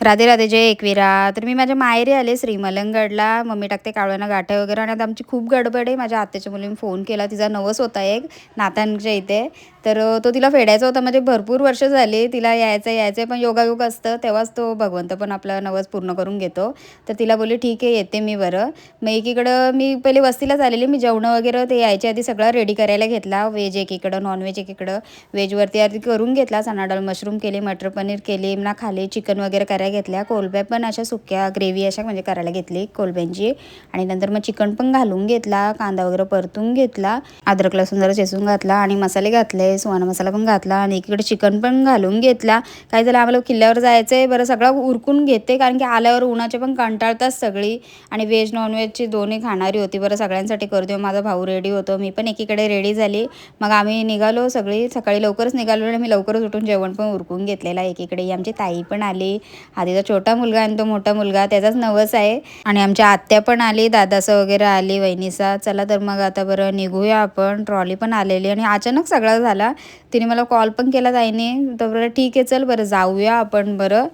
राधे राधे, जय एकविरा. तर मी माझ्या माहेरी आले श्रीमलंगडला. मम्मी टाकते कावळ्यांना गाठ्या वगैरे आणि आता आमची खूप गडबड आहे. माझ्या आत्याच्या मुलीने फोन केला, तिचा नवस होता एक नातांच्या इथे. तर तो तिला फेडायचा होता, म्हणजे भरपूर वर्ष झाली तिला यायचं पण योगायोग असतं तेव्हाच तो भगवंत पण आपला नवस पूर्ण करून घेतो. तर तिला बोलली ठीक आहे येते मी बरं. मग एकीकडं मी पहिले वस्तीलाच आलेली, मी जेवणं वगैरे ते यायच्या आधी सगळं रेडी करायला घेतला. Veg एकीकडं, non veg एकीकडं. व्हेजवरती आधी करून घेतला, चणा डाळ मशरूम केली, मटर पनीर केली ना, खाली चिकन वगैरे करायला घेतल्या. कोलंब्या पण अशा सुक्या ग्रेव्ही अशा म्हणजे करायला घेतली कोलंब्यांची. आणि नंतर मग चिकन पण घालून घेतला, कांदा वगैरे परतून घेतला, अद्रक लसूण जरा चेचून घातला आणि मसाले घातले, सुहाणा मसाला पण घातला आणि एकीकडे चिकन पण घालून घेतला. काय झालं, आम्हाला किल्ल्यावर जायचं आहे बरं, सगळं उरकून घेते कारण की आल्यावर उन्हाचे पण कंटाळतात सगळी आणि व्हेज नॉनव्हेजची दोन्ही खाणारी होती. बरं सगळ्यांसाठी करतो. माझा भाऊ रेडी होतो, मी पण एकीकडे रेडी झाली. मग आम्ही निघालो सगळी, सकाळी लवकरच निघालो आणि मी लवकरच उठून जेवण पण उरकून घेतलेला. एकीकडे आमची ताई पण आली, आधीचा छोटा मुलगा आणि तो मोठा मुलगा त्याचाच नवस आहे. आणि आमच्या आत्या पण आली, दादाचं वगैरे आली, वहिनीचा. चला तर मग आता बरं निघूया आपण. ट्रॉली पण आलेली आणि अचानक सगळा झाला. तिने मला कॉल पण केला ताईने, तर बरं ठीक आहे चल बरं जाऊया आपण बरं.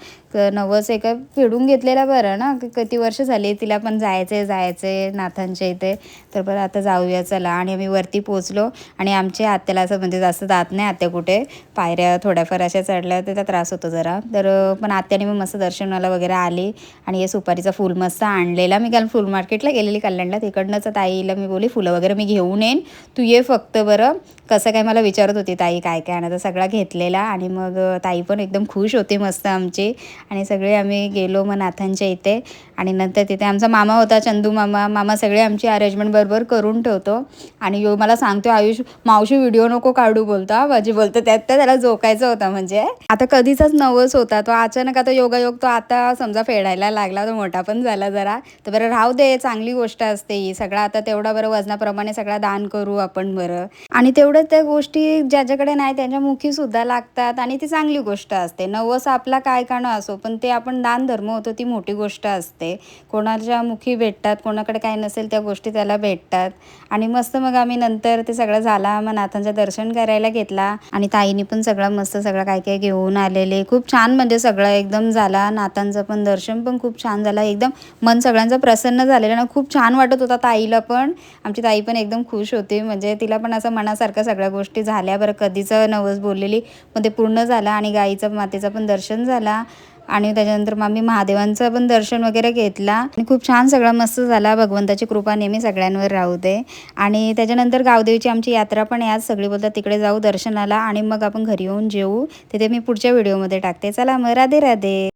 नवस एका फेडून घेतलेला बरं ना, किती वर्ष झाली तिला पण जायचे नाथांच्या इथे. तर बरं आता जाऊया चला. आणि आम्ही वरती पोचलो आणि आमच्या आत्याला असं म्हणजे जास्त जात नाही आत्या कुठे, पायऱ्या थोड्याफार अशा चढल्या तर त्याचा त्रास होतो जरा. तर पण आत्याने मी मस्त दर्शनाला वगैरे आली. आणि हे सुपारीचा फूल मस्त आणलेला, मी काल फुल मार्केटला गेलेली कल्याणला, तिकडनंच ताईला मी बोलली फुलं वगैरे मी घेऊन येईन, तू ये फक्त बरं. कसं काय मला विचारत होती ताई काय काय आणायचं, सगळा घेतलेला. आणि मग ताई पण एकदम खुश होती मस्त आमची. आणि सगळे आम्ही गेलो मग नाथांच्या इथे. आणि नंतर तिथे आमचा मामा होता, चंदू मामा सगळे आमची अरेंजमेंट बरोबर करून ठेवतो. आणि मला सांगतो आयुष मावशी व्हिडिओ नको काढू बोलता, माझी बोलतो त्यात त्याला जोकायचं होता. म्हणजे आता कधीचाच नवस होता तो, अचानक आता योगायोग तो आता समजा फेडायला लागला, तो मोठा पण झाला जरा. तर बरं राहू दे, चांगली गोष्ट असते ही. सगळं आता तेवढा बरं वजनाप्रमाणे सगळा दान करू आपण बरं. आणि तेवढं त्या गोष्टी ज्याच्याकडे नाही त्यांच्या मुखी सुद्धा लागतात आणि ती चांगली गोष्ट असते. नवस आपला काय का न असो, पण ते आपण दान धर्म होतो ती मोठी गोष्ट असते. कोणाच्या मुखी भेटतात, कोणाकडे काय नसेल त्या गोष्टी त्याला भेटतात. आणि मस्त मग आम्ही नंतर ते सगळं झाला, मग नाथांचं दर्शन करायला घेतला. आणि ताईनी पण सगळं मस्त सगळं काय काय घेऊन आलेले, खूप छान म्हणजे सगळं एकदम झाला. नाथांचं पण दर्शन पण खूप छान झालं, एकदम मन सगळ्यांचं प्रसन्न झालेलं ना, खूप छान वाटत होता ताईला पण. आमची ताई पण एकदम खुश होती, म्हणजे तिला पण असं मनासारखं सगळ्या गोष्टी झाल्या बरं. कधीचं नवस बोललेली पण ते पूर्ण झालं आणि गाईचं मातेचं पण दर्शन झाला. आणि त्याच्यानंतर मग आम्ही महादेवांचं पण दर्शन वगैरे घेतला आणि खूप छान सगळं मस्त झाला. भगवंताची कृपा नेहमी सगळ्यांवर राहू दे. आणि त्याच्यानंतर गावदेवीची आमची यात्रा पण आहे आज, सगळी बोलतात तिकडे जाऊ दर्शनाला आणि मग आपण घरी येऊन जेवू. तिथे मी पुढच्या व्हिडिओमध्ये टाकते. चला मग राधे राधे.